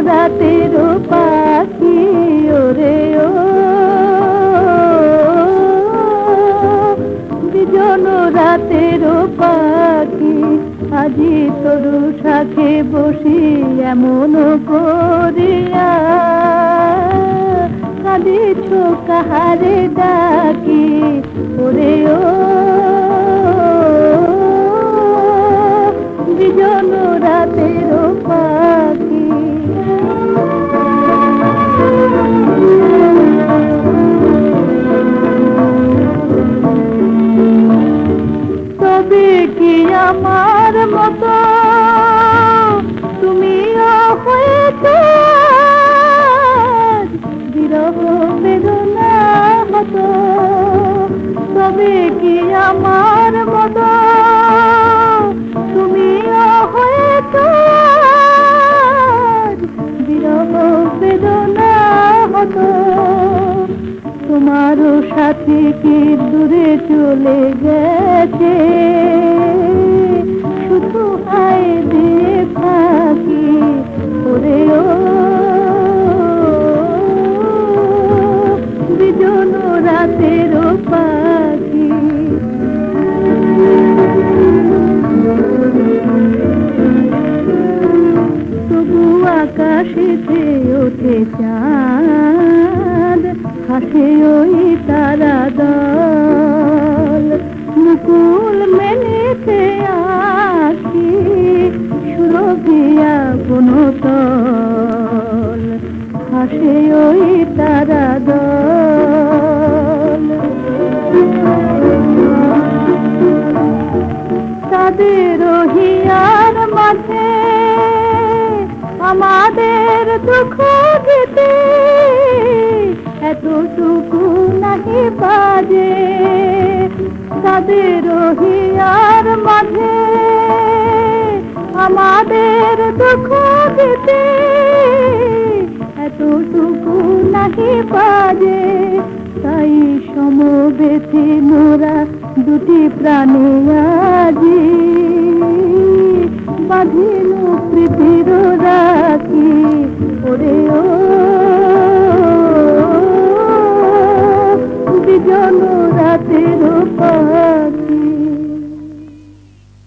রাতেরও পাখি ওরে ও বিজন রাতেরও পাখি, আজি তরু শাখে বসি এমন করিয়া কাঁদিছ কাহারে ডাকি ওরে ও বিজন রাতেরও পাখি। তবে কি আমার মতো তুমিও হয়েছে বিরহ বেদনা হতো, তবে কি আমার মতো তুমিও হয়েছে বিরহ বেদনা হতো। তোমারও সাথী কি দূরে চলে গেছে, শুধু হায় দিয়ে থাকি ওরে ও বিজন রাতেরও পাখি। তবু আকাশেতে ওঠে চাঁদ, হাসে ওই তারা দল, মুকুল মেলেছে আখি সুরভিয়া বনতল, হাসে ওই তারা দল। তাদের হিয়ার মাঝে আমাদের দুঃখ দিতে এতটুকু নাহি বাজে, তাদের হিয়ার মাঝে আমাদের দুঃখ দিতে এতটুকু নাহি বাজে। তাই সমবেতে মোরা দুটি প্রাণে আজি বাঁধিল প্রীতির রাখি ওরে ও বিজন রাতেরও পাখি।